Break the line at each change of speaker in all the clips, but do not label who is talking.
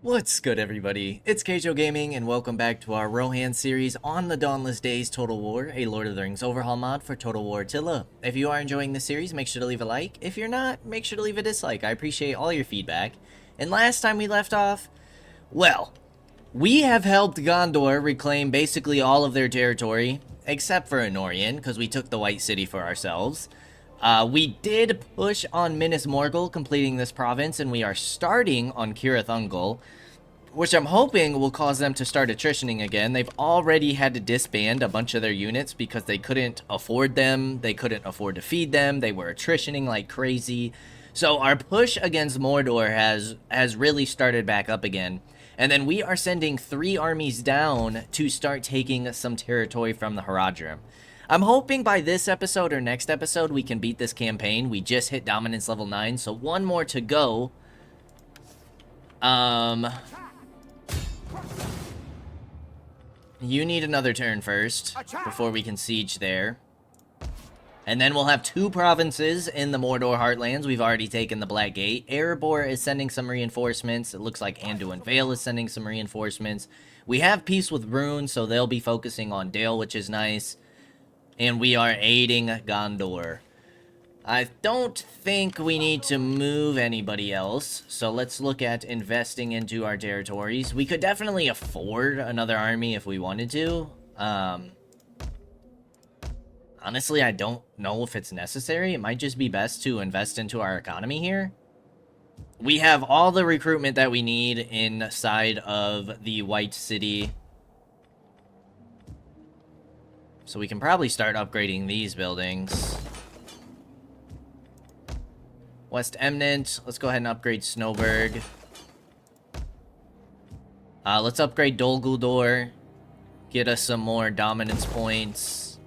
What's good, everybody? It's Kaige-O Gaming, and welcome back to our Rohan series on the Dawnless Days Total War, a Lord of the Rings overhaul mod for Total War Attila. If you are enjoying this series, make sure to leave a like. If you're not, make sure to leave a dislike. I appreciate all your feedback. And last time we left off, well, we have helped Gondor reclaim basically all of their territory, except for Anorian, because we took the White City for ourselves. We did push on Minas Morgul, completing this province, and we are starting on Cirith Ungol, which I'm hoping will cause them to start attritioning again. They've already had to disband a bunch of their units because they couldn't afford them, they couldn't afford to feed them, they were attritioning like crazy. So our push against Mordor has really started back up again. And then we are sending 3 armies down to start taking some territory from the Haradrim. I'm hoping by this episode or next episode we can beat this campaign. We just hit dominance level 9, so one more to go. You need another turn first before we can siege there. And then we'll have 2 provinces in the Mordor Heartlands. We've already taken the Black Gate. Erebor is sending some reinforcements. It looks like Anduin Vale is sending some reinforcements. We have peace with Rune, so they'll be focusing on Dale, which is nice. And we are aiding Gondor. I don't think we need to move anybody else, so let's look at investing into our territories. We could definitely afford another army if we wanted to. Honestly, I don't know if it's necessary. It might just be best to invest into our economy here. We have all the recruitment that we need inside of the White City, so we can probably start upgrading these buildings. West Eminent. Let's go ahead and upgrade Snowberg. Let's upgrade Dol Guldur. Get us some more dominance points.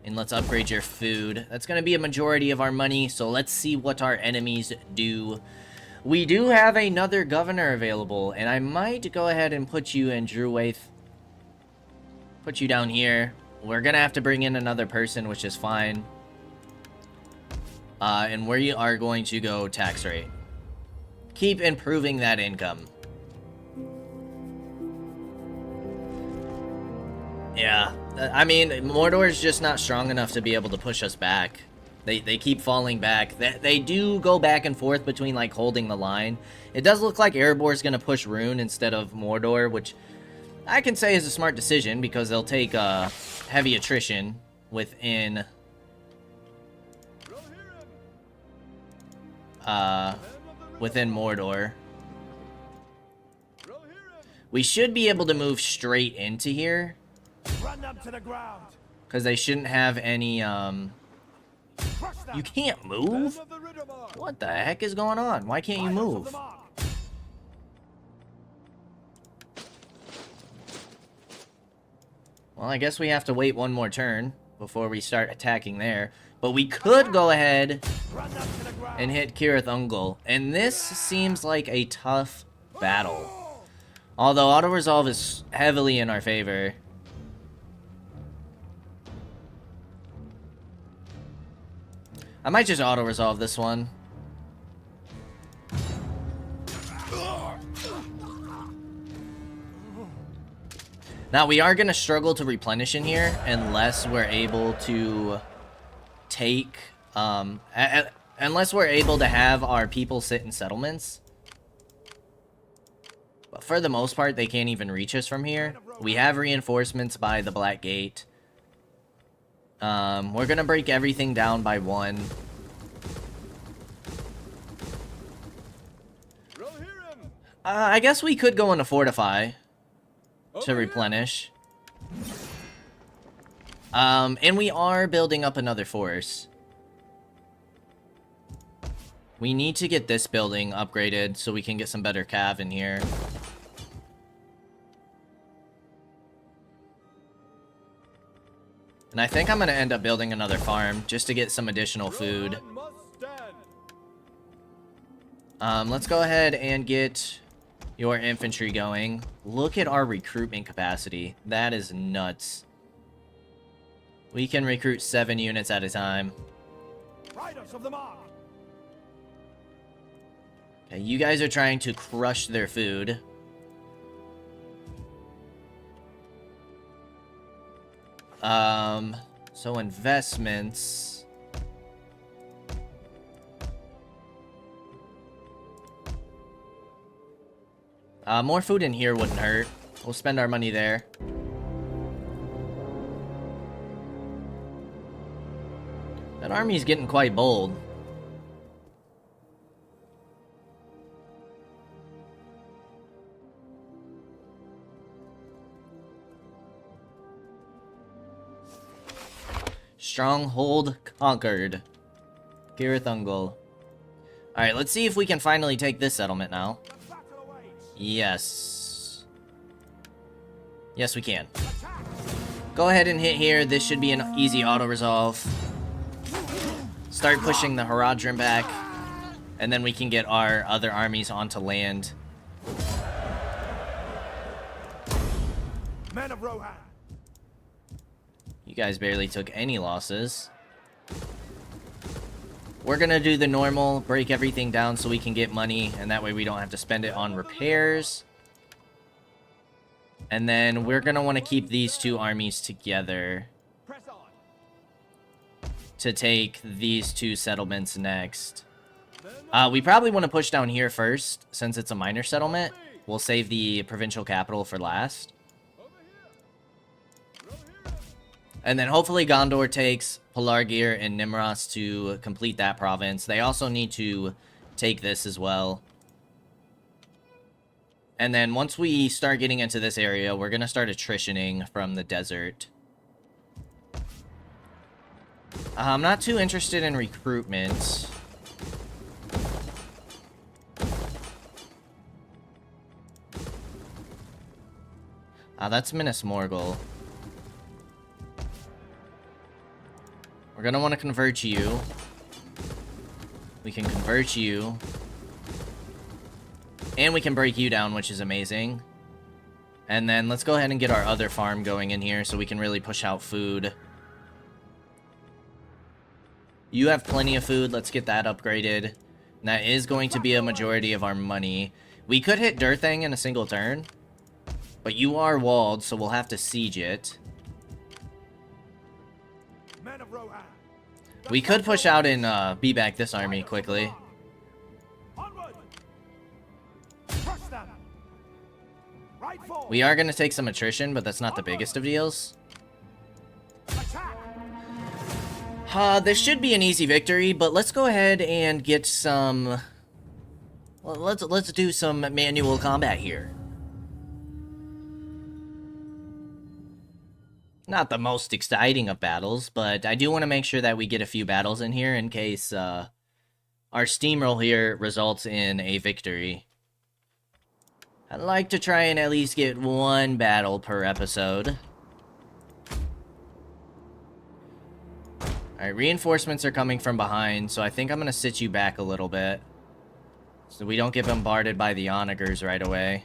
And let's upgrade your food. That's going to be a majority of our money, so let's see what our enemies do. We do have another governor available, and I might go ahead and put you in Druwaith. Put you down here. We're going to have to bring in another person, which is fine. And we are going to go tax rate. Keep improving that income. Yeah, I mean, Mordor is just not strong enough to be able to push us back. They keep falling back. They do go back and forth between, like, holding the line. It does look like Erebor is going to push Rune instead of Mordor, which I can say is a smart decision because they'll take heavy attrition within Mordor. We should be able to move straight into here, because they shouldn't have any, You can't move? What the heck is going on? Why can't you move? Well, I guess we have to wait one more turn before we start attacking there. But we could go ahead and hit Cirith Ungol. And this seems like a tough battle. Although auto-resolve is heavily in our favor. I might just auto-resolve this one. Now, we are going to struggle to replenish in here unless we're able to take, unless we're able to have our people sit in settlements. But for the most part, they can't even reach us from here. We have reinforcements by the Black Gate. We're going to break everything down by 1. I guess we could go into Fortify to replenish. And we are building up another force. We need to get this building upgraded so we can get some better cav in here. And I think I'm going to end up building another farm just to get some additional food. Let's go ahead and get your infantry going. Look at our recruitment capacity. That is nuts. We can recruit 7 units at a time. Okay, you guys are trying to crush their food. So investments. More food in here wouldn't hurt. We'll spend our money there. That army's getting quite bold. Stronghold conquered. Girithungol. Alright, let's see if we can finally take this settlement now. Yes. Yes, we can. Go ahead and hit here. This should be an easy auto-resolve. Start pushing the Haradrim back. And then we can get our other armies onto land.
Men of Rohan.
You guys barely took any losses. We're gonna do the normal, break everything down so we can get money, and that way we don't have to spend it on repairs. And then we're gonna want to keep these two armies together to take these two settlements next. We probably want to push down here first, since it's a minor settlement. We'll save the provincial capital for last. And then hopefully Gondor takes Pelargir and Nimros to complete that province. They also need to take this as well. And then once we start getting into this area, we're going to start attritioning from the desert. I'm not too interested in recruitment. That's Minas Morgul. We're gonna want to convert you. We can convert you. And we can break you down, which is amazing. And then let's go ahead and get our other farm going in here so we can really push out food. You have plenty of food. Let's get that upgraded. And that is going to be a majority of our money. We could hit Durthang in a single turn. But you are walled, so we'll have to siege it. We could push out and be back this army quickly. We are going to take some attrition, but that's not the biggest of deals. This should be an easy victory, but let's go ahead and get some... Well, let's do some manual combat here. Not the most exciting of battles, but I do want to make sure that we get a few battles in here in case our steamroll here results in a victory. I'd like to try and at least get one battle per episode. Alright, reinforcements are coming from behind, so I think I'm going to sit you back a little bit. So we don't get bombarded by the onagers right away.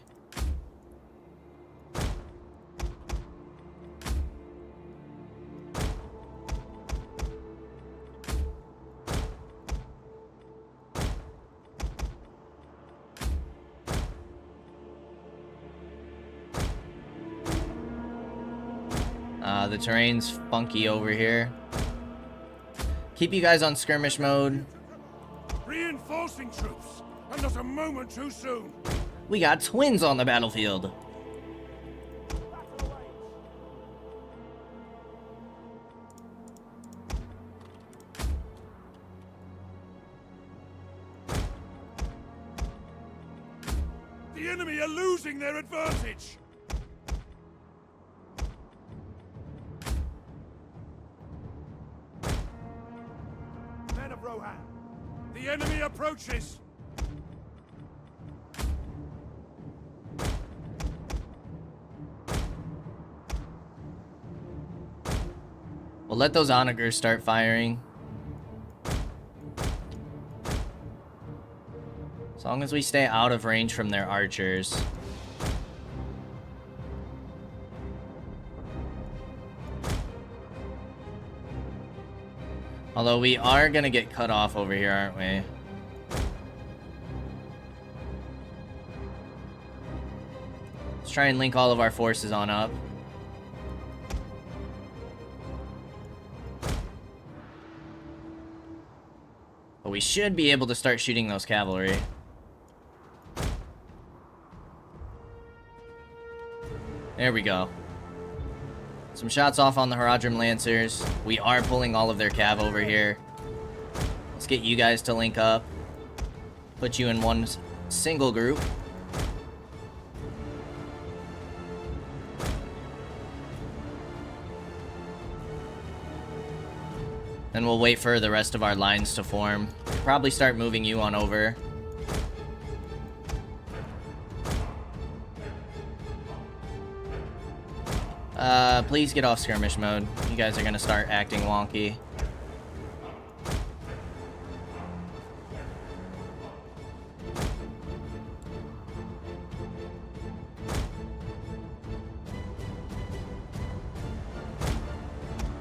The terrain's funky over here. Keep you guys on skirmish mode.
Reinforcing troops, and not a moment too soon.
We got twins on the battlefield.
The enemy are losing their advantage. Men of Rohan, the enemy approaches.
We'll let those onagers start firing. As long as we stay out of range from their archers. Although we are gonna get cut off over here, aren't we? Let's try and link all of our forces on up. we should be able to start shooting those cavalry. There we go. Some shots off on the Haradrim Lancers. We are pulling all of their cav over here. Let's get you guys to link up. Put you in one single group. Then we'll wait for the rest of our lines to form. Probably start moving you on over. Please get off skirmish mode. You guys are gonna start acting wonky.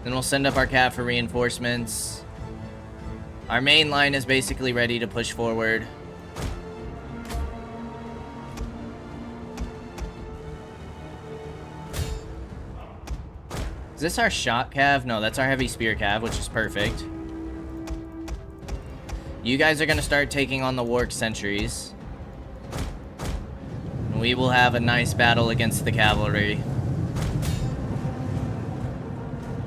Then we'll send up our cav for reinforcements. Our main line is basically ready to push forward. Is this our shot cav? No, that's our heavy spear cav, which is perfect. You guys are gonna start taking on the Warg sentries. And we will have a nice battle against the cavalry.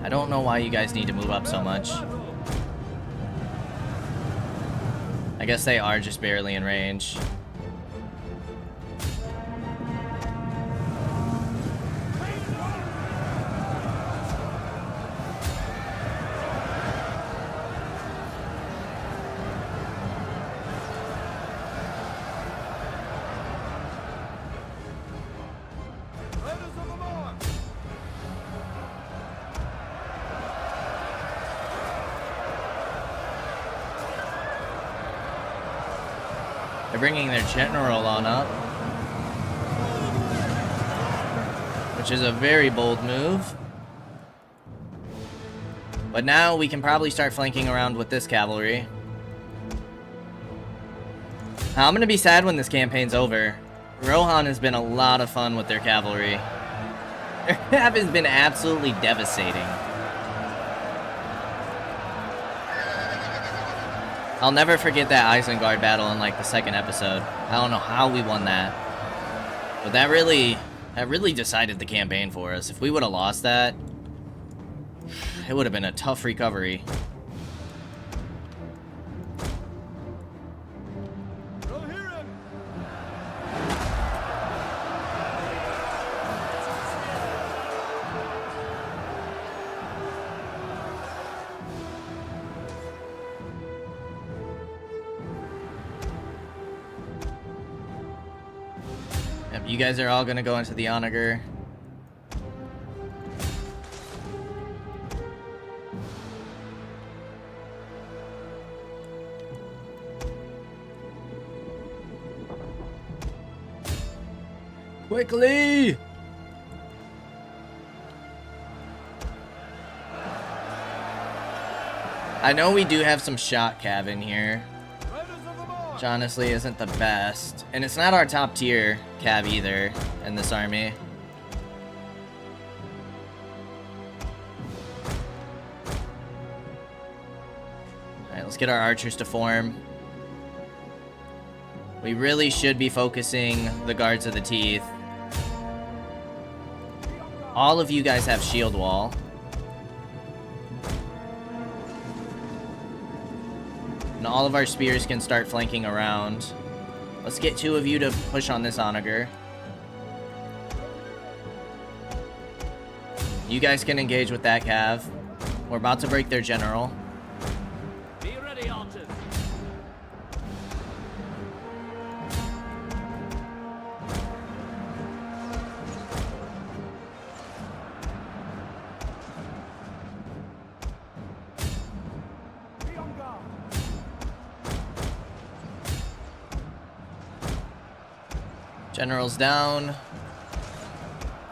I don't know why you guys need to move up so much. I guess they are just barely in range. They're bringing their general on up, which is a very bold move. But now we can probably start flanking around with this cavalry. I'm gonna be sad when this campaign's over. Rohan has been a lot of fun with their cavalry. Their cav has been absolutely devastating. I'll never forget that Isengard battle in like the second episode. I don't know how we won that. But that really decided the campaign for us. If we would have lost that, it would have been a tough recovery. You guys are all gonna go into the onager. Quickly! I know we do have some shot cav in here, which honestly isn't the best. And it's not our top tier cav either in this army. Alright, let's get our archers to form. We really should be focusing the guards of the teeth. All of you guys have shield wall. And all of our spears can start flanking around. Let's get two of you to push on this onager. You guys can engage with that cav. We're about to break their general.
Be ready, archers.
General's down.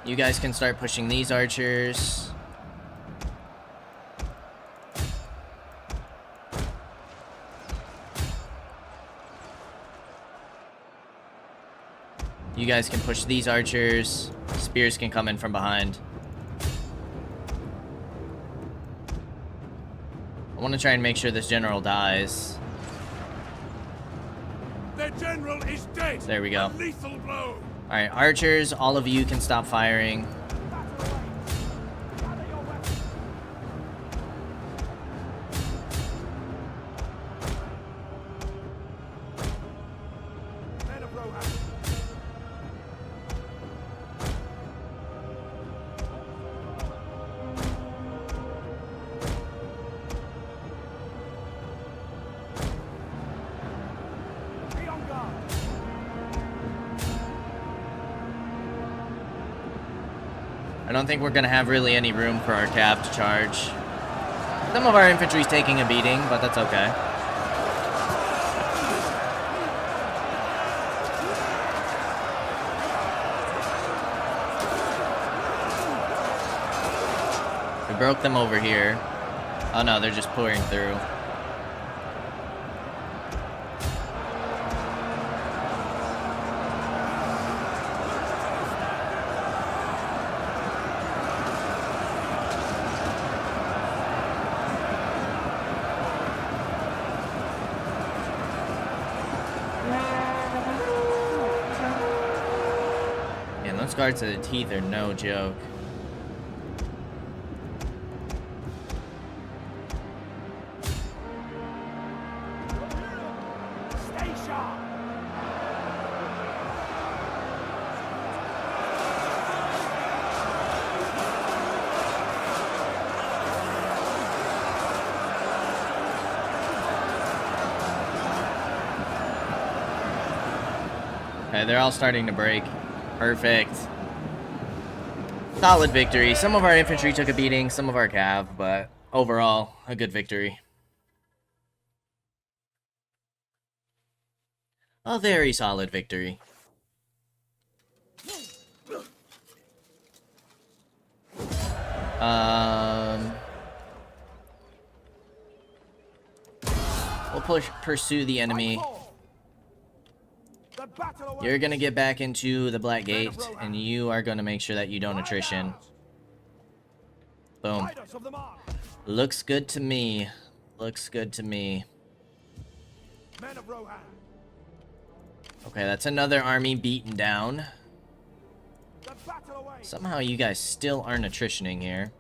You guys can start pushing these archers. You guys can push these archers. Spears can come in from behind. I want to try and make sure this general dies.
general is dead.
There we go.
A lethal blow.
Alright, archers, all of you can stop firing.
Men of Rohan. Be on guard.
I don't think we're gonna have really any room for our cav to charge. Some of our infantry's taking a beating, but that's okay. We broke them over here. Oh no, they're just pouring through. Man, those guards to the teeth are no joke.
Stay sharp.
Okay, they're all starting to break. Perfect. Solid victory. Some of our infantry took a beating, some of our cav, but overall, a good victory. A very solid victory. We'll pursue the enemy.
The battle awaits.
You're gonna get back into the Black Gate, and you are gonna make sure that you don't attrition. Boom.
Riders of the mark.
Looks good to me. Looks good to me.
Men of Rohan.
Okay, that's another army beaten down.
The battle awaits.
Somehow you guys still aren't attritioning here.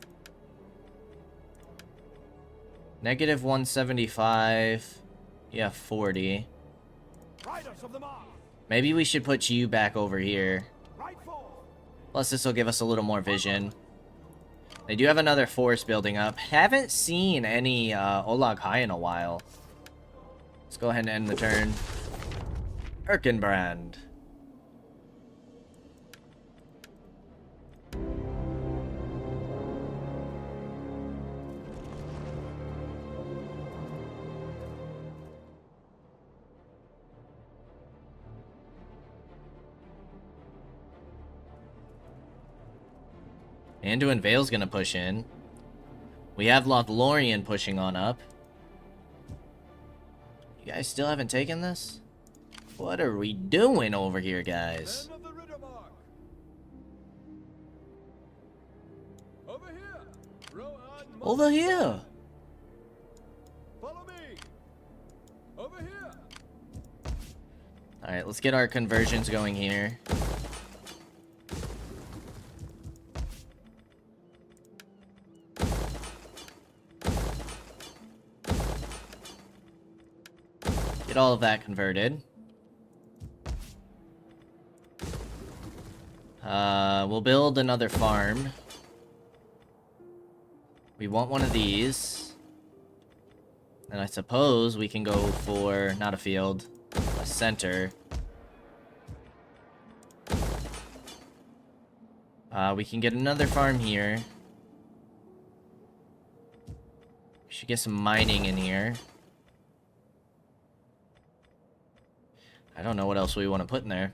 Negative 175. Yeah, 40.
Riders of the mark.
Maybe we should put you back over here.
Right forth.
Plus, this will give us a little more vision. They do have another force building up. Haven't seen any Olag High in a while. Let's go ahead and end the turn. Erkenbrand. Anduin Vale's gonna push in. We have Lothlorien pushing on up. You guys still haven't taken this? What are we doing over here, guys?
Men of the Riddermark. Over here. Rohan.
Over here!
Follow me. Over here.
Alright, let's get our conversions going here. Get all of that converted. We'll build another farm. We want one of these. And I suppose we can go for, not a field, a center. We can get another farm here. We should get some mining in here. I don't know what else we want to put in there.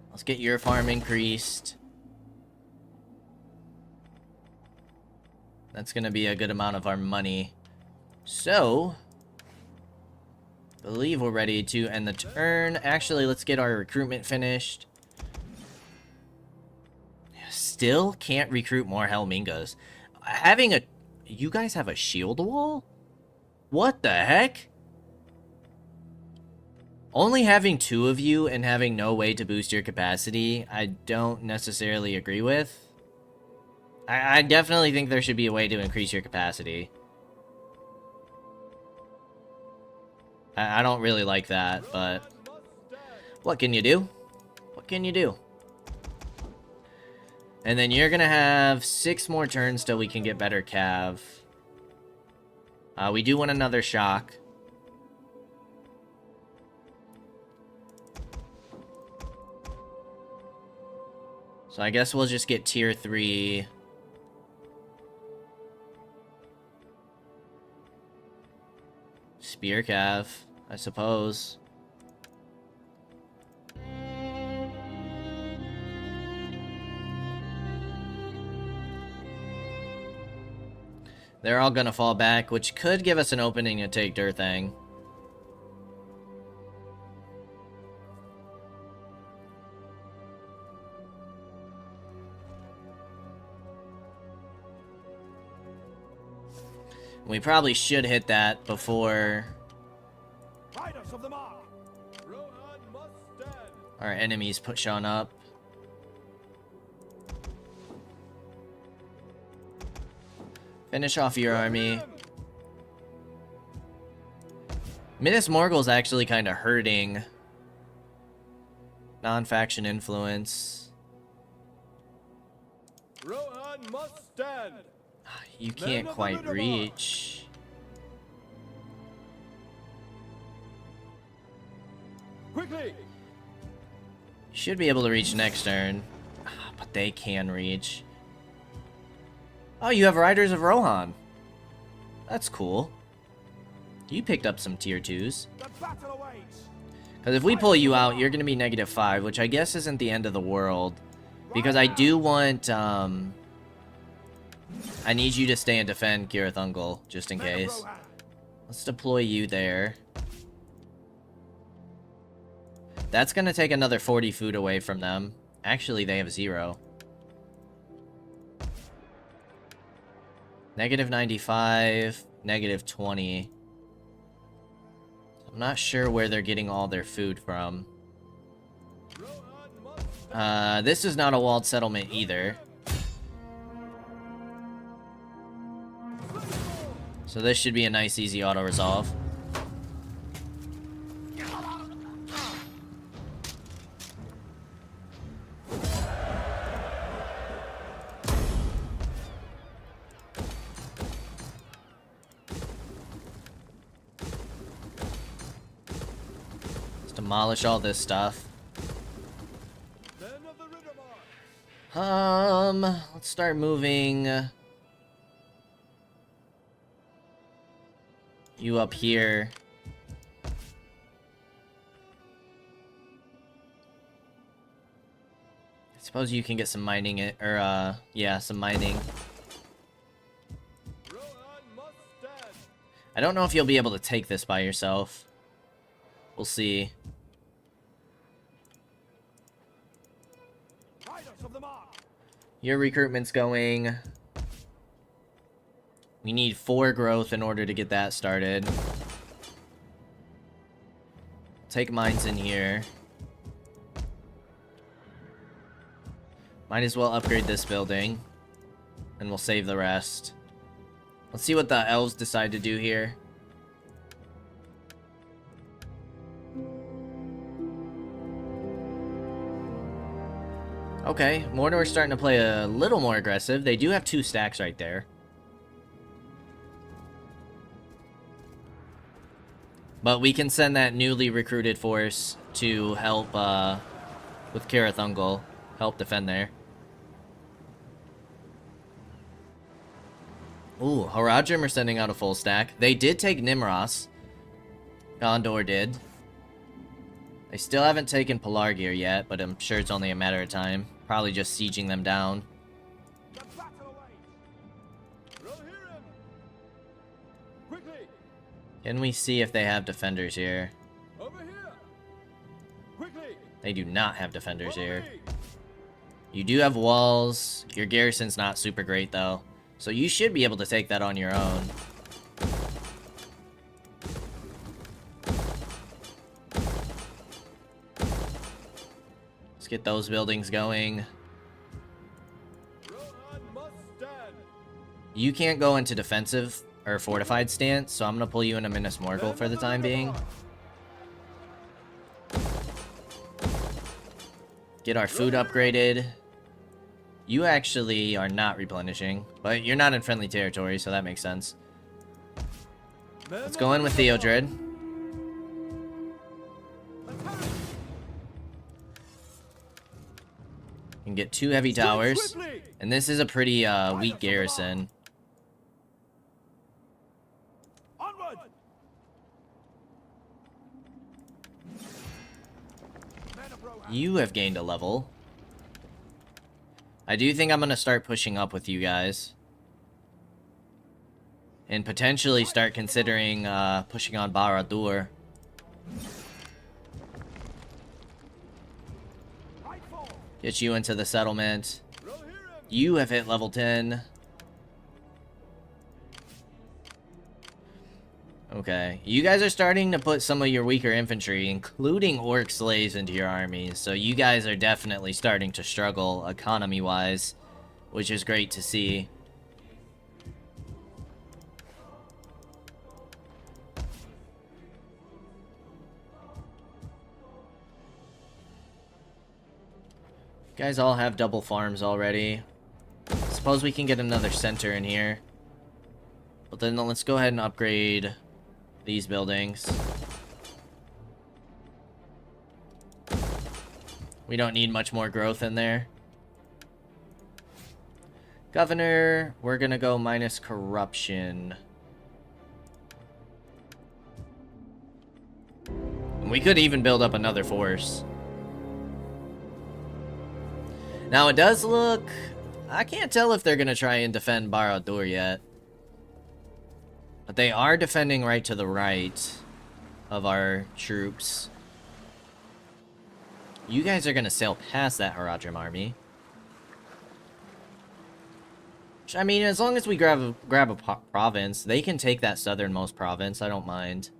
Let's get your farm increased. That's going to be a good amount of our money. So, I believe we're ready to end the turn. Actually, let's get our recruitment finished. Still can't recruit more Helmingas. Having a... You guys have a shield wall? What the heck? Only having 2 of you and having no way to boost your capacity, I don't necessarily agree with. I definitely think there should be a way to increase your capacity. I don't really like that, but what can you do? What can you do? And then you're gonna have 6 more turns till we can get better cav. We do want another shock. So I guess we'll just get tier 3. Spear cav, I suppose. They're all gonna fall back, which could give us an opening to take Durthang. We probably should hit that before
Riders of the mark.
Rohan must stand.
our enemies push on up. Finish off your army. Minas Morgul's actually kind of hurting. Non-faction influence.
Rohan must stand.
You can't quite reach.
Quickly.
You should be able to reach next turn. But they can reach. Oh, you have Riders of Rohan. That's cool. You picked up some tier 2s.
The battle awaits.
Because if we pull you out, you're going to be -5, which I guess isn't the end of the world. Because I do want, I need you to stay and defend Cirith Ungol, just in case. Let's deploy you there. That's going to take another 40 food away from them. Actually, they have 0. -95, -20. I'm not sure where they're getting all their food from. This is not a walled settlement either. So this should be a nice, easy auto-resolve. Let's demolish all this stuff. Let's start moving you up here. I suppose you can get some mining yeah, some mining. I don't know if you'll be able to take this by yourself. We'll see. Your recruitment's going. We need 4 growth in order to get that started. Take mines in here. Might as well upgrade this building. And we'll save the rest. Let's see what the elves decide to do here. Okay, Mordor's starting to play a little more aggressive. They do have 2 stacks right there. But we can send that newly recruited force to help with Cirith Ungol. Help defend there. Ooh, Haradrim are sending out a full stack. They did take Nimros. Gondor did. They still haven't taken Pelargir yet, but I'm sure it's only a matter of time. Probably just sieging them down. Can we see if they have defenders here? They do not have defenders here. You do have walls. Your garrison's not super great, though. So you should be able to take that on your own. get those buildings going.
Rohan must stand.
You can't go into defensive or fortified stance, so I'm gonna pull you into Minas Morgul for the time being. Get our food upgraded. You actually are not replenishing, but you're not in friendly territory, so that makes sense. Let's go in with Theodred. And get 2 heavy towers. And this is a pretty weak garrison.
Onward! Men of Rohan.
You have gained a level. I do think I'm gonna start pushing up with you guys. And potentially start considering pushing on Barad-dûr.
Right fall.
Get you into the settlement. You have hit level 10. Okay. You guys are starting to put some of your weaker infantry, including orc slaves, into your armies. So you guys are definitely starting to struggle economy-wise, which is great to see. You guys all have double farms already. Suppose we can get another center in here. But then let's go ahead and upgrade these buildings. We don't need much more growth in there. Governor, we're gonna go minus corruption. And we could even build up another force. Now it does look... I can't tell if they're gonna try and defend Barad-dûr yet. But they are defending right to the right of our troops. You guys are gonna sail past that Haradrim army. Which, I mean, as long as we grab a province, they can take that southernmost province. I don't mind.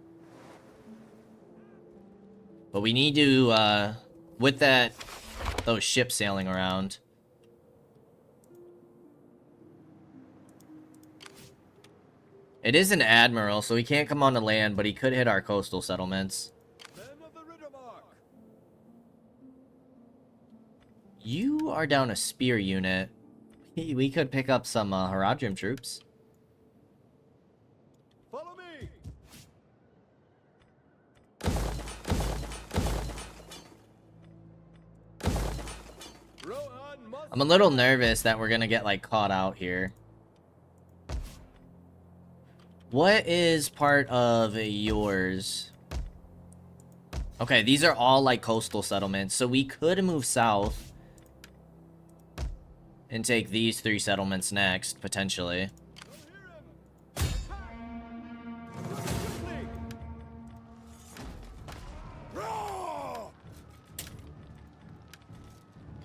But we need to, with those ships sailing around. It is an admiral, so he can't come on the land, but he could hit our coastal settlements.
Men of the Riddermark.
You are down a spear unit. We could pick up some Haradrim troops.
Follow me. Rohan must
I'm a little nervous that we're gonna get, like, caught out here. What is part of yours? Okay, these are all, like, coastal settlements, so we could move south and take these 3 settlements next, potentially.
quickly.
Roar!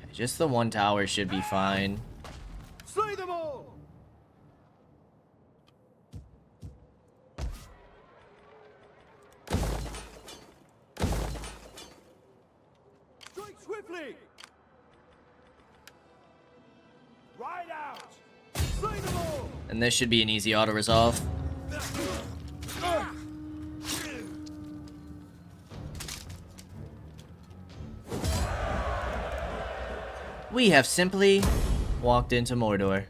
Okay, just the 1 tower should be fine.
Slay them all. Strike swiftly.
Ride out!
Slay them all.
And this should be an easy auto-resolve. We have simply walked into Mordor.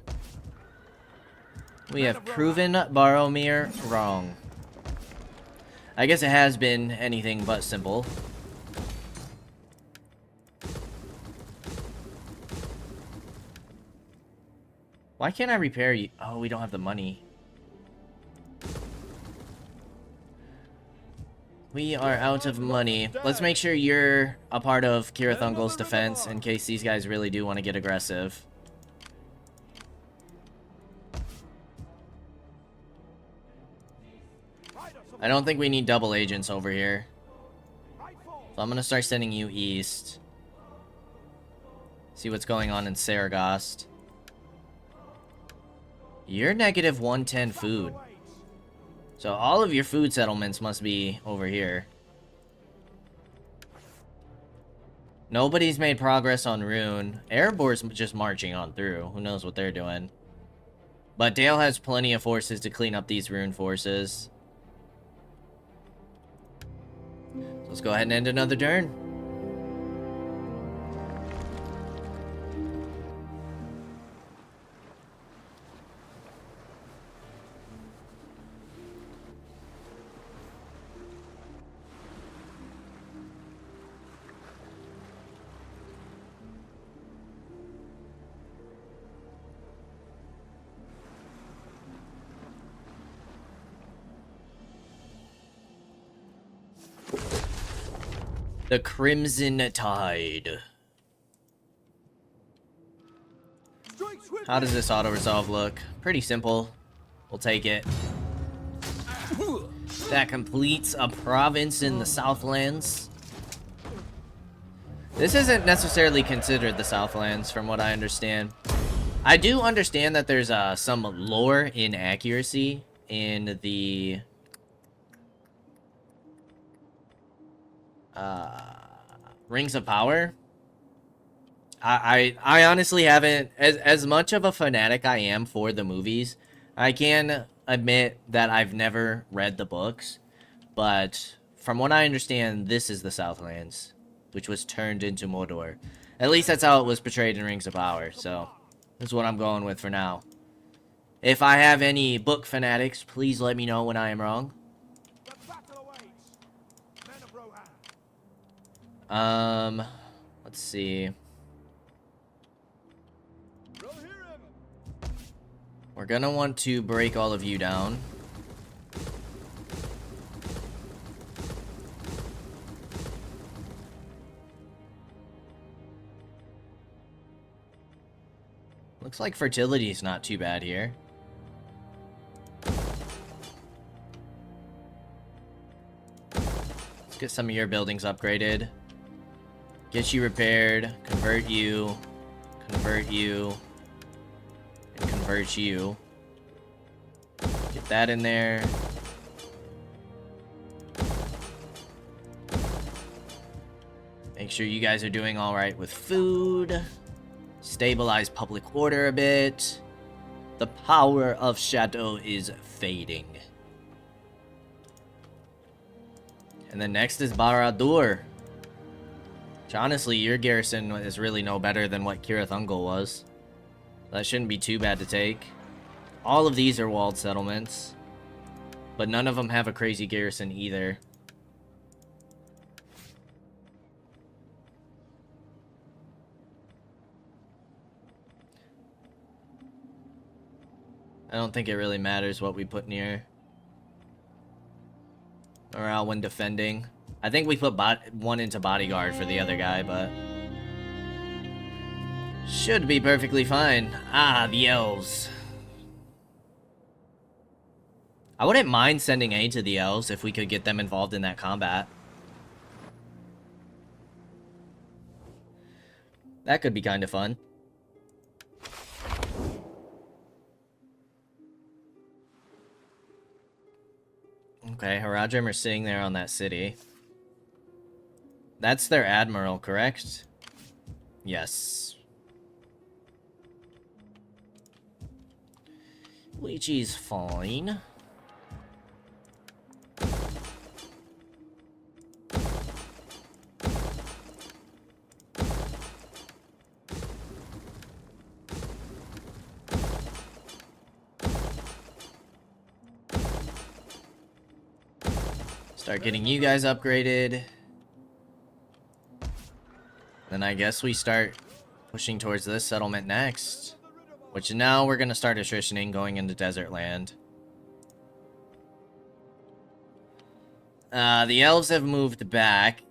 We have proven Boromir wrong. I guess it has been anything but simple. Why can't I repair you? Oh, we don't have the money. We are out of money. Let's make sure you're a part of Cirathungol's defense in case these guys really do want to get aggressive. I don't think we need double agents over here.
Right fall!
So I'm going to start sending you east. See what's going on in Saragost. You're negative 110 food. So all of your food settlements must be over here. Nobody's made progress on Rune. Erebor's just marching on through. Who knows what they're doing. But Dale has plenty of forces to clean up these Rune forces. So let's go ahead and end another turn. The Crimson Tide.
Strike swiftly.
How does this auto-resolve look? Pretty simple. We'll take it. That completes a province in the Southlands. This isn't necessarily considered the Southlands, from what I understand. I do understand that there's some lore inaccuracy in the Rings of Power. I honestly haven't, as much of a fanatic I am for the movies, I can admit that I've never read the books, but from what I understand, this is the Southlands, which was turned into Mordor. At least that's how it was portrayed in Rings of Power, so that's what I'm going with for now. If I have any book fanatics, please let me know when I am wrong.
The battle awaits. Men of Rohan.
Let's see.
Rohirrim.
We're gonna want to break all of you down. Looks like fertility is not too bad here. Let's get some of your buildings upgraded. Get you repaired. Convert you. Convert you. And convert you. Get that in there. Make sure you guys are doing alright with food. Stabilize public order a bit. The power of shadow is fading. And then next is Barad-dûr. Which honestly, your garrison is really no better than what Cirith Ungol was. That shouldn't be too bad to take. All of these are walled settlements. But none of them have a crazy garrison either. I don't think it really matters what we put near. Morale when defending. I think we put one into bodyguard for the other guy, but should be perfectly fine. Ah, the elves. I wouldn't mind sending aid to the elves if we could get them involved in that combat. That could be kind of fun. Okay, Haradrim are sitting there on that city. That's their admiral, correct? Yes. Which is fine. Start getting you guys upgraded. Then I guess we start pushing towards this settlement next. Which now we're going to start attritioning going into Desert Land. The elves have moved back.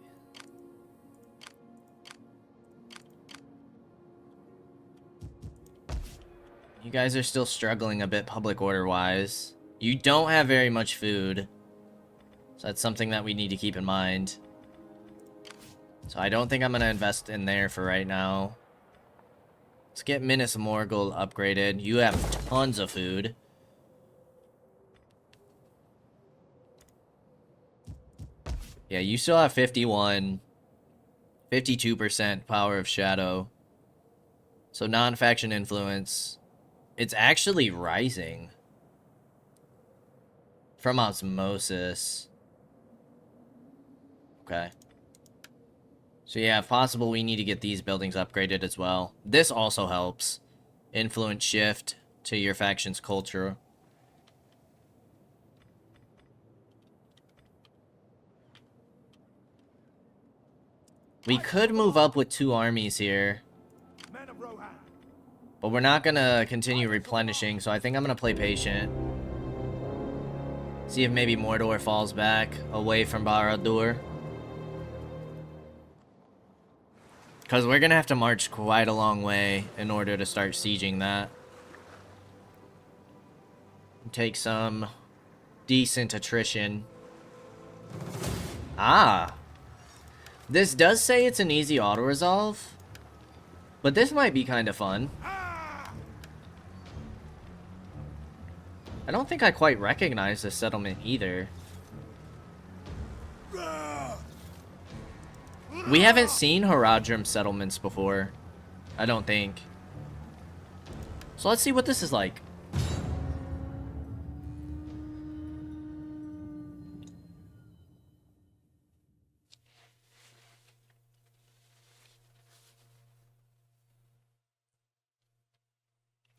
You guys are still struggling a bit public order-wise. You don't have very much food. So that's something that we need to keep in mind. So I don't think I'm going to invest in there for right now. Let's get Minas Morgul upgraded. You have tons of food. Yeah, you still have 51. 52% power of shadow. So non-faction influence. It's actually rising. From osmosis. Okay. So yeah, if possible, we need to get these buildings upgraded as well. This also helps. Influence shift to your faction's culture. We could move up with 2 armies here.
Men of Rohan.
But we're not gonna continue replenishing, so I think I'm gonna play patient. See if maybe Mordor falls back away from Barad-dûr. Because we're gonna have to march quite a long way in order to start sieging that. Take some decent attrition. Ah! This does say it's an easy auto-resolve. But this might be kind of fun. I don't think I quite recognize this settlement either. We haven't seen Haradrim settlements before. I don't think. So let's see what this is like.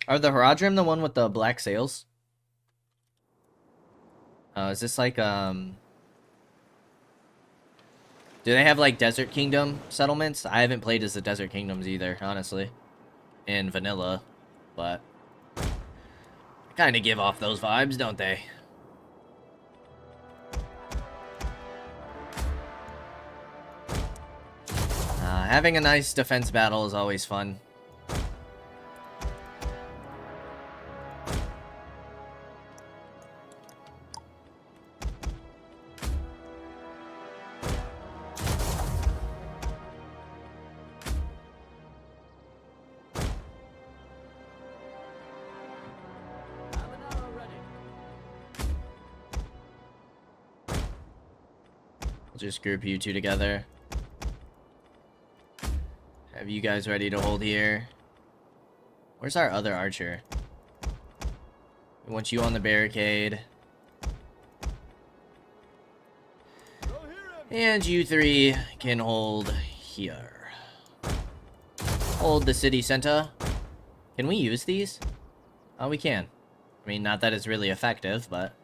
Are the Haradrim the one with the black sails? Is this like, do they have like Desert Kingdom settlements? I haven't played as the Desert Kingdoms either, honestly. In vanilla, but kind of give off those vibes, don't they? Having a nice defense battle is always fun. Just group you two together. Have you guys ready to hold here? Where's our other archer? We want you on the barricade. And you 3 can hold here. Hold the city center. Can we use these? Oh, we can. I mean, not that it's really effective, but...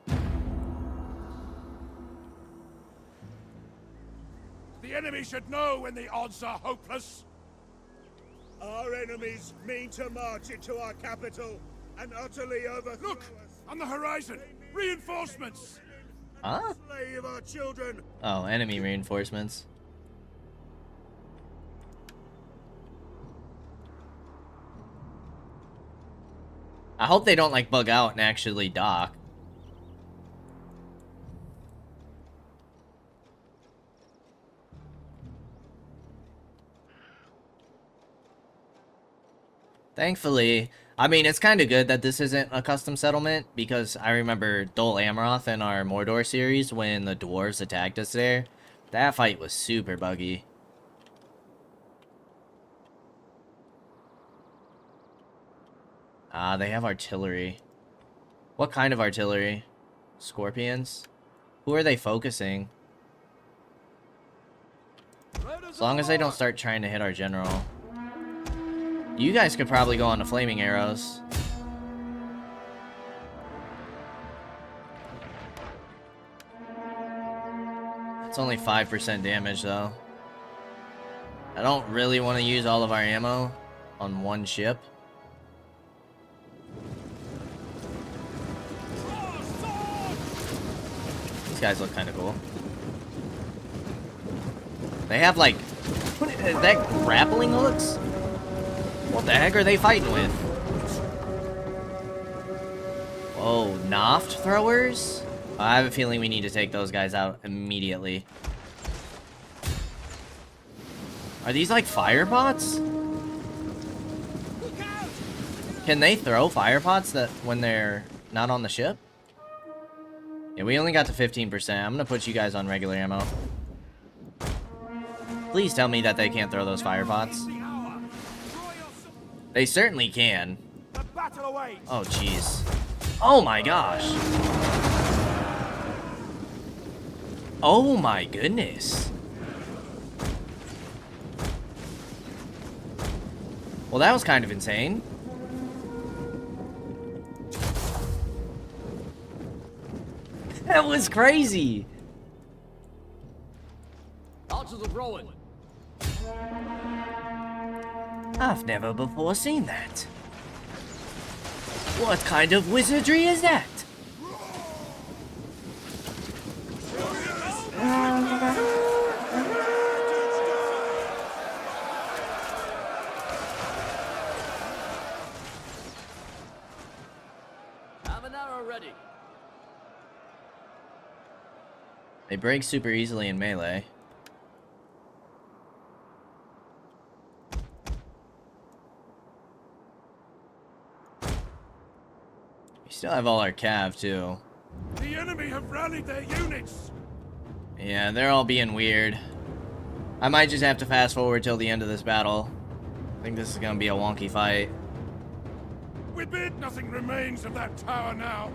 The enemy should know when the odds are hopeless.
Our enemies mean to march into our capital and utterly overthrow
Look!
us.
On the horizon! Reinforcements!
Huh?
Slave our children.
Oh, enemy reinforcements. I hope they don't, like, bug out and actually dock. Thankfully, I mean, it's kind of good that this isn't a custom settlement, because I remember Dol Amroth in our Mordor series when the dwarves attacked us there. That fight was super buggy. Ah, they have artillery. What kind of artillery? Scorpions? Who are they focusing? As long as they don't start trying to hit our general. You guys could probably go on the flaming arrows. It's only 5% damage though. I don't really want to use all of our ammo on one ship. These guys look kind of cool. They have like, what is that, grappling hooks? What the heck are they fighting with? Whoa, Noft throwers? I have a feeling we need to take those guys out immediately. Are these like fire bots? Can they throw fire pots that when they're not on the ship? Yeah, we only got to 15%. I'm gonna put you guys on regular ammo. Please tell me that they can't throw those fire pots. They certainly can.
The battle awaits.
Oh, jeez. Oh my gosh. Oh my goodness. Well, that was kind of insane. That was crazy.
Archers of Rohan.
I've never before seen that. What kind of wizardry is that?
Have an arrow ready.
They break super easily in melee. We still have all our cav too.
The enemy have rallied their units.
Yeah, they're all being weird. I might just have to fast forward till the end of this battle. I think this is gonna be a wonky fight.
We bid nothing remains of that tower now.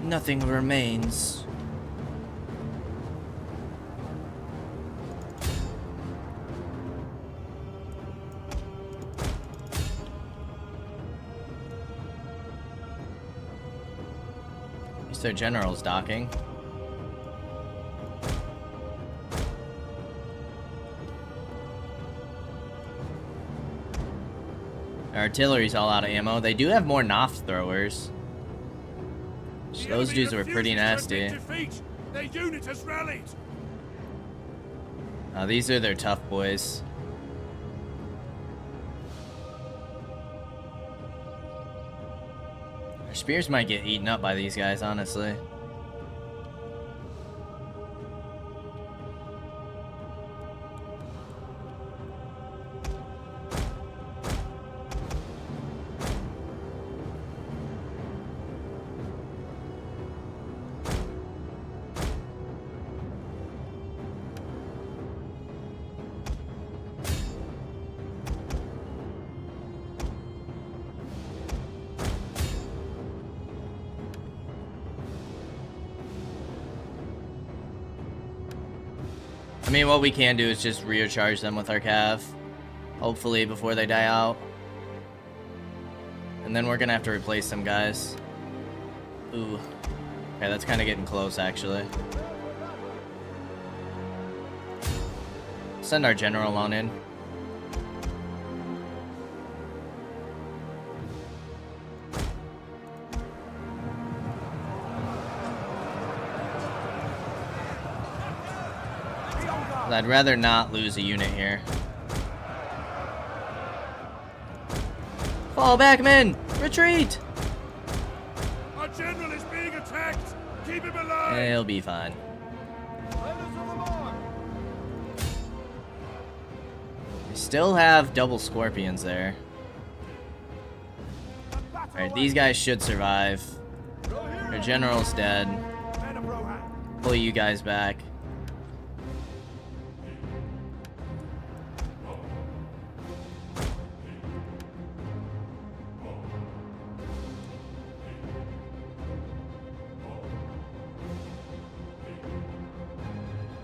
Nothing remains. At least their general's docking. Their artillery's all out of ammo. They do have more Noft throwers.
The
Those
enemy
dudes were pretty
refuses to
nasty.
admit defeat. Their unit has rallied.
These are their tough boys. Our spears might get eaten up by these guys, honestly. I mean, what we can do is just recharge them with our cav. Hopefully before they die out. And then we're gonna have to replace some guys. Ooh. Okay, that's kind of getting close, actually. Send our general on in. I'd rather not lose a unit here. Fall back, men! Retreat!
Our general is being attacked. Keep him alive.
He'll be fine. We still have double scorpions there. Alright, these guys should survive. Their general's dead.
Men of Rohan.
Pull you guys back.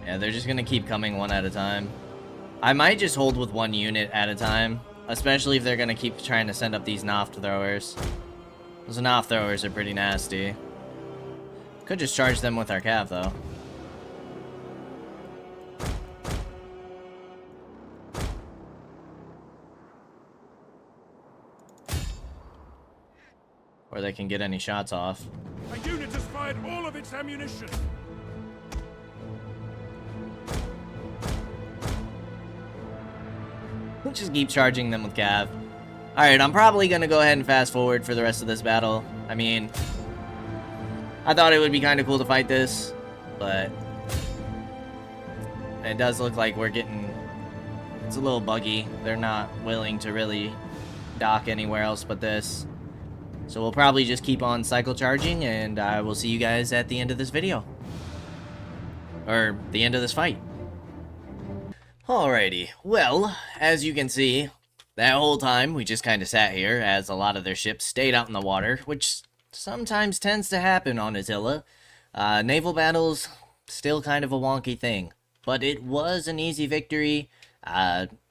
Yeah, they're just gonna keep coming one at a time. I might just hold with one unit at a time, especially if they're gonna keep trying to send up these Noft throwers. Those Noft throwers are pretty nasty. Could just charge them with our cav though. Or they can get any shots off.
A unit has fired all of its ammunition.
We'll just keep charging them with cav. Alright, I'm probably gonna go ahead and fast forward for the rest of this battle. I mean, I thought it would be kind of cool to fight this, but it does look like we're getting... It's a little buggy. They're not willing to really dock anywhere else but this. So we'll probably just keep on cycle charging, and I will see you guys at the end of this video. or the end of this fight. Alrighty, well, as you can see, that whole time we just kind of sat here as a lot of their ships stayed out in the water, which sometimes tends to happen on Attila. Naval battles, still kind of a wonky thing, but it was an easy victory.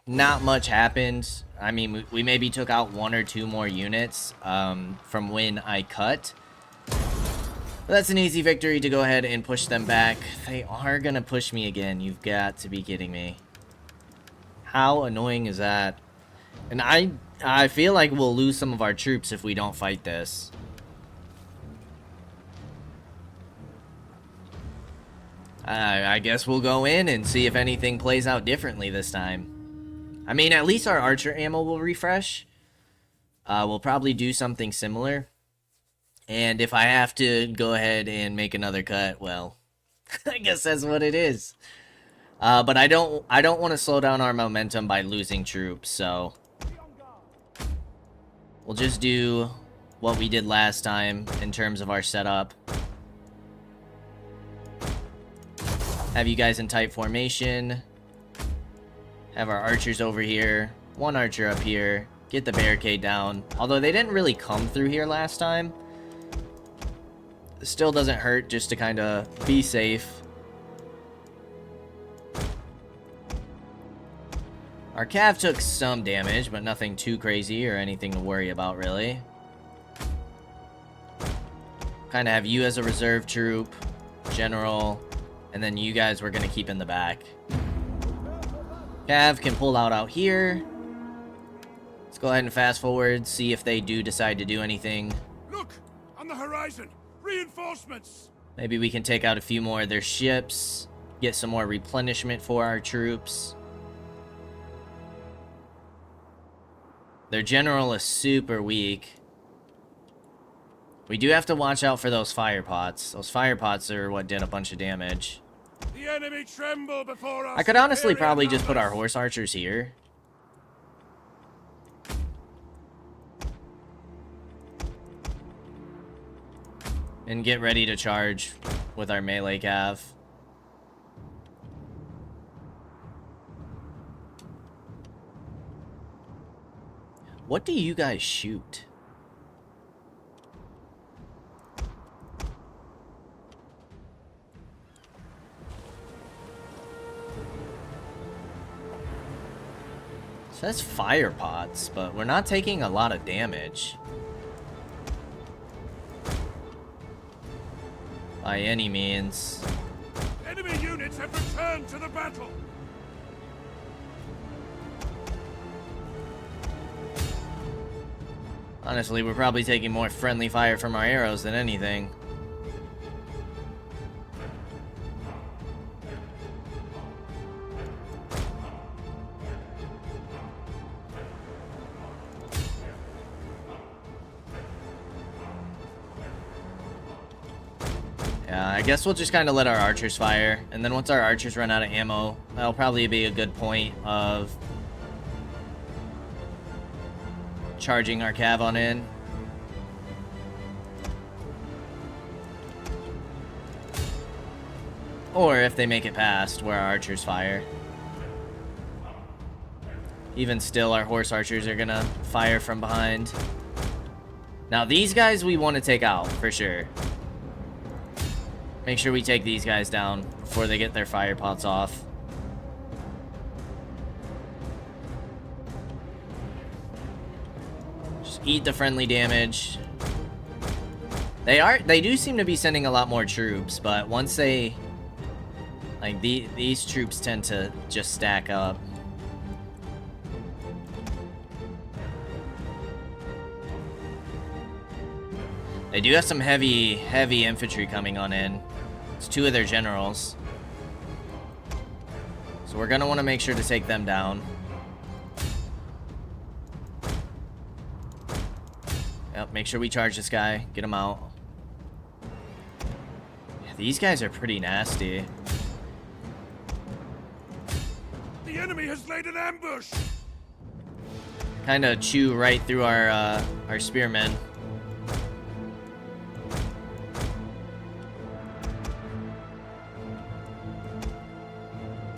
Not much happened. I mean, we maybe took out 1 or 2 more units from when I cut. But that's an easy victory to go ahead and push them back. They are going to push me again. You've got to be kidding me. How annoying is that? And I feel like we'll lose some of our troops if we don't fight this. I guess we'll go in and see if anything plays out differently this time. I mean, at least our archer ammo will refresh. We'll probably do something similar. And if I have to go ahead and make another cut, well, I guess that's what it is. But I don't want to slow down our momentum by losing troops, so we'll just do what we did last time in terms of our setup. Have you guys in tight formation. Have our archers over here. 1 archer up here. Get the barricade down. Although they didn't really come through here last time. It still doesn't hurt just to kind of be safe. Our cav took some damage, but nothing too crazy or anything to worry about, really. Kind of have you as a reserve troop, general, and then you guys we're going to keep in the back. Cav can pull out here. Let's go ahead and fast forward, see if they do decide to do anything.
Look! On the horizon! Reinforcements!
Maybe we can take out a few more of their ships, get some more replenishment for our troops. Their general is super weak. We do have to watch out for those fire pots. Those fire pots are what did a bunch of damage.
The enemy tremble before us.
I could honestly probably just put our horse archers here. And get ready to charge with our melee cav. What do you guys shoot? So that's fire pots, but we're not taking a lot of damage. By any means.
Enemy units have returned to the battle.
Honestly, we're probably taking more friendly fire from our arrows than anything. Yeah, I guess we'll just kind of let our archers fire, and then once our archers run out of ammo, that'll probably be a good point of charging our cav on in. Or if they make it past where our archers fire. Even still, our horse archers are gonna fire from behind. Now these guys we want to take out, for sure. Make sure we take these guys down before they get their fire pots off. Just eat the friendly damage. They do seem to be sending a lot more troops, but once they... Like, these troops tend to just stack up. They do have some heavy infantry coming on in. It's 2 of their generals. So we're gonna want to make sure to take them down. Yep, make sure we charge this guy. Get him out. Yeah, these guys are pretty nasty.
The enemy has laid an ambush.
Kind of chew right through our spearmen.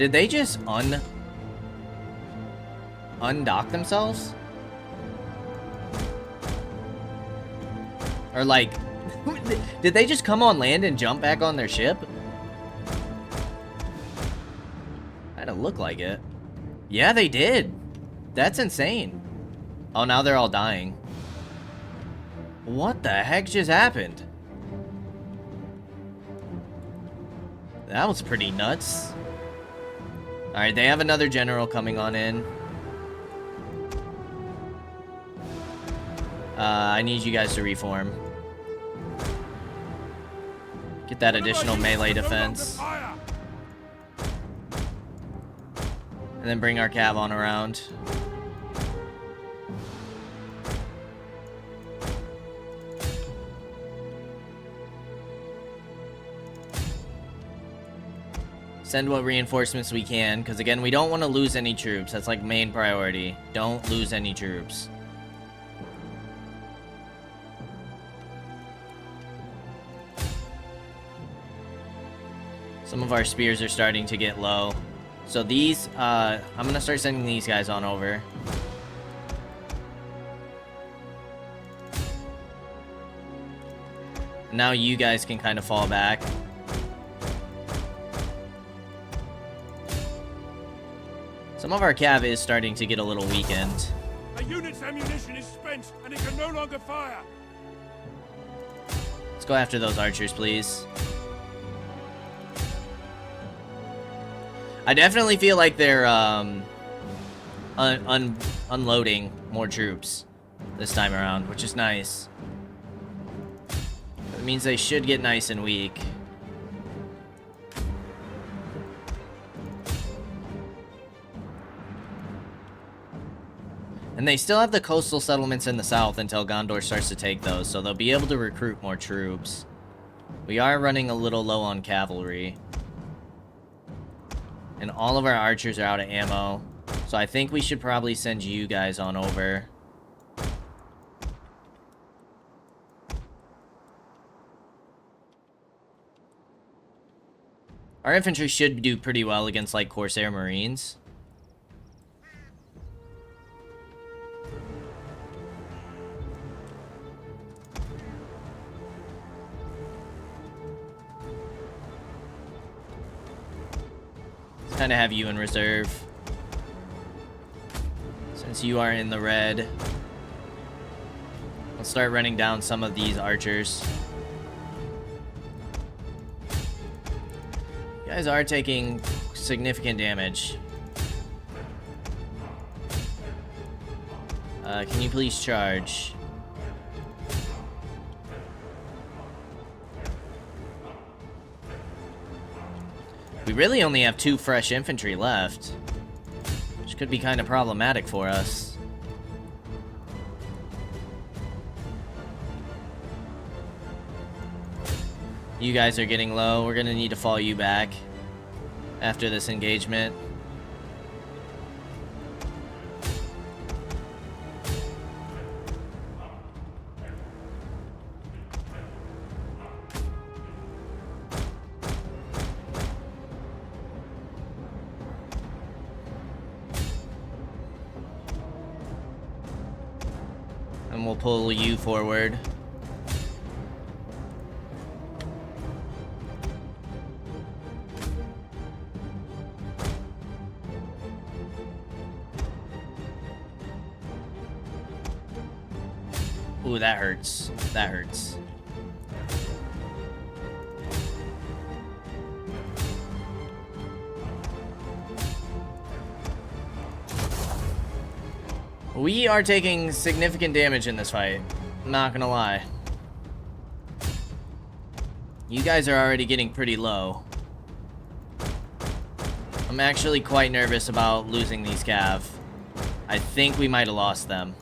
Did they just undock themselves? Or like, did they just come on land and jump back on their ship? Had to look like it. Yeah, they did. That's insane. Oh, now they're all dying. What the heck just happened? That was pretty nuts. Alright, they have another general coming on in. I need you guys to reform. Get that additional melee defense. And then bring our cav on around. Send what reinforcements we can, because again, we don't want to lose any troops. That's like main priority. Don't lose any troops. Some of our spears are starting to get low. So these, I'm going to start sending these guys on over. Now you guys can kind of fall back. Some of our cav is starting to get a little weakened.
A unit's ammunition is spent and it can no longer fire.
Let's go after those archers, please. I definitely feel like they're unloading more troops this time around, which is nice. It means they should get nice and weak. And they still have the coastal settlements in the south until Gondor starts to take those, so they'll be able to recruit more troops. We are running a little low on cavalry. And all of our archers are out of ammo. So I think we should probably send you guys on over. Our infantry should do pretty well against, like, Corsair Marines. Kind of have you in reserve since you are in the red. Let's start running down some of these archers. You guys are taking significant damage. Can you please charge? We really only have 2 fresh infantry left, which could be kind of problematic for us. You guys are getting low. We're gonna need to fall you back after this engagement. And we'll pull you forward. Ooh, that hurts. That hurts. We are taking significant damage in this fight. I'm not gonna lie. You guys are already getting pretty low. I'm actually quite nervous about losing these cav. I think we might have lost them.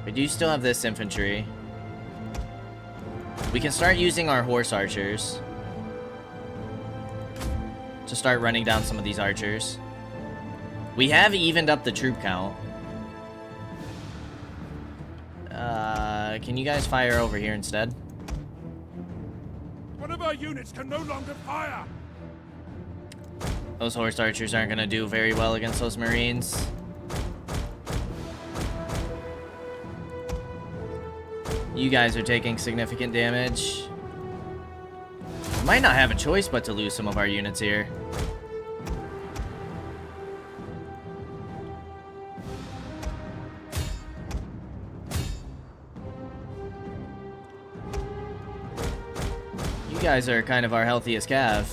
We do still have this infantry. We can start using our horse archers to start running down some of these archers. We have evened up the troop count. Can you guys fire over here instead?
One of our units can no longer fire.
Those horse archers aren't gonna do very well against those marines. You guys are taking significant damage. Might not have a choice but to lose some of our units here. You guys are kind of our healthiest cav.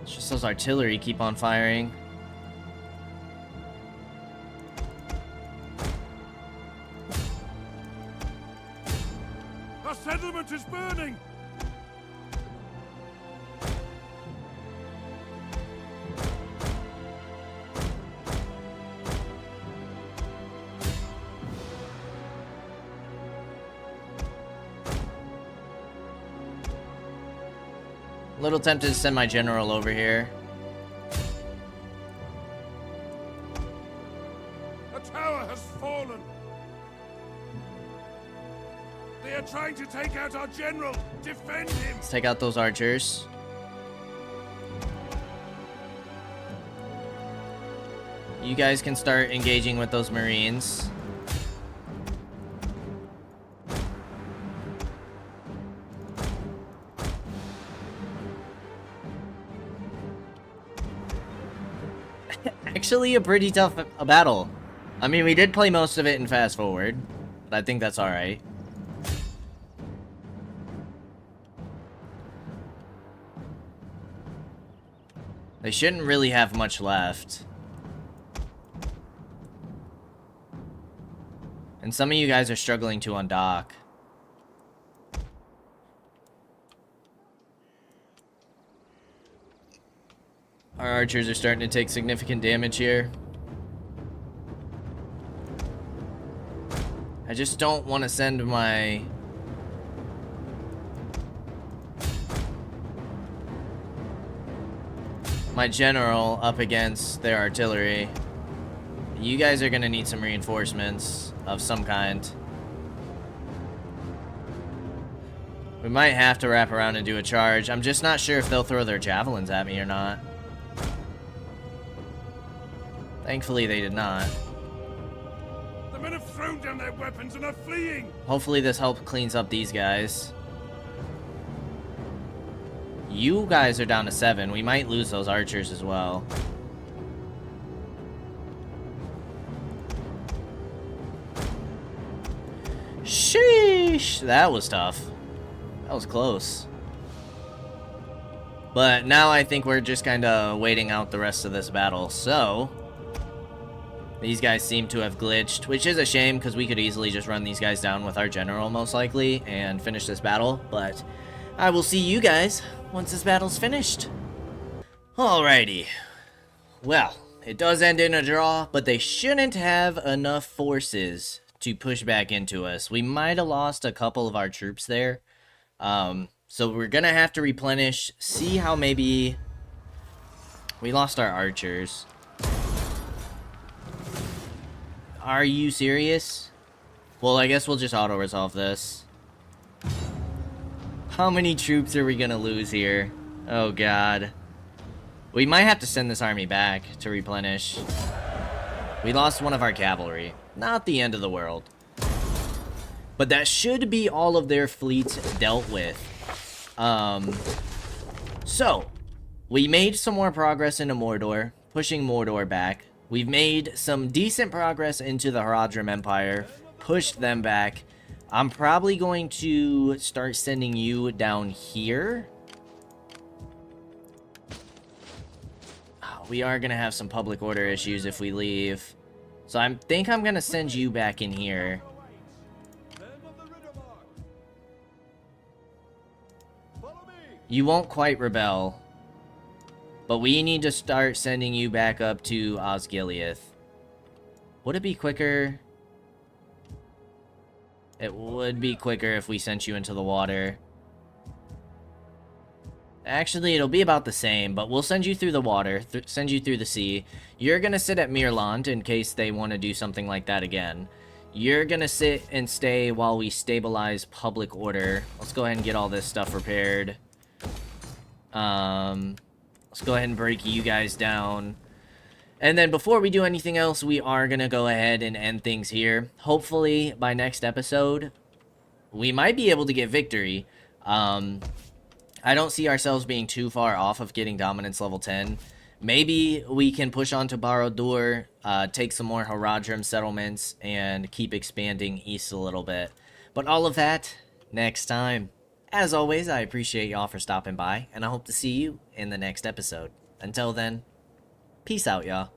It's just those artillery keep on firing.
Our settlement is burning.
A little tempted to send my general over here.
A tower has fallen. They are trying to take out our general. Defend him.
Let's take out those archers. You guys can start engaging with those marines. Actually, a pretty tough battle. I mean, we did play most of it in fast forward, but I think that's alright. They shouldn't really have much left. And some of you guys are struggling to undock. Our archers are starting to take significant damage here. I just don't want to send my... general up against their artillery. You guys are gonna need some reinforcements of some kind. We might have to wrap around and do a charge. I'm just not sure if they'll throw their javelins at me or not. Thankfully, they did not.
The men have thrown down their weapons and are fleeing.
Hopefully this help cleans up these guys. You guys are down to 7. We might lose those archers as well. Sheesh! That was tough. That was close. But now I think we're just kind of waiting out the rest of this battle. So, these guys seem to have glitched, which is a shame because we could easily just run these guys down with our general most likely and finish this battle. But I will see you guys once this battle's finished. Alrighty. Well, it does end in a draw, but they shouldn't have enough forces to push back into us. We might have lost a couple of our troops there. So we're gonna have to replenish, see how maybe... We lost our archers. Are you serious? Well, I guess we'll just auto-resolve this. How many troops are we gonna lose here? Oh god. We might have to send this army back to replenish. We lost one of our cavalry. Not the end of the world. But that should be all of their fleets dealt with. So, we made some more progress into Mordor, pushing Mordor back. We've made some decent progress into the Haradrim Empire, pushed them back. I'm probably going to start sending you down here. We are going to have some public order issues if we leave. So I think I'm going to send you back in here. You won't quite rebel. But we need to start sending you back up to Osgiliath. Would it be quicker? It would be quicker if we sent you into the water. Actually, it'll be about the same, but we'll send you through the water, send you through the sea. You're gonna sit at Mirland in case they want to do something like that again. You're gonna sit and stay while we stabilize public order. Let's go ahead and get all this stuff repaired. Let's go ahead and break you guys down. And then before we do anything else, we are gonna go ahead and end things here. Hopefully, by next episode, we might be able to get victory. I don't see ourselves being too far off of getting dominance level 10. Maybe we can push on to Barad-dûr, take some more Haradrim settlements, and keep expanding east a little bit. But all of that, next time. As always, I appreciate y'all for stopping by, and I hope to see you in the next episode. Until then, peace out, y'all.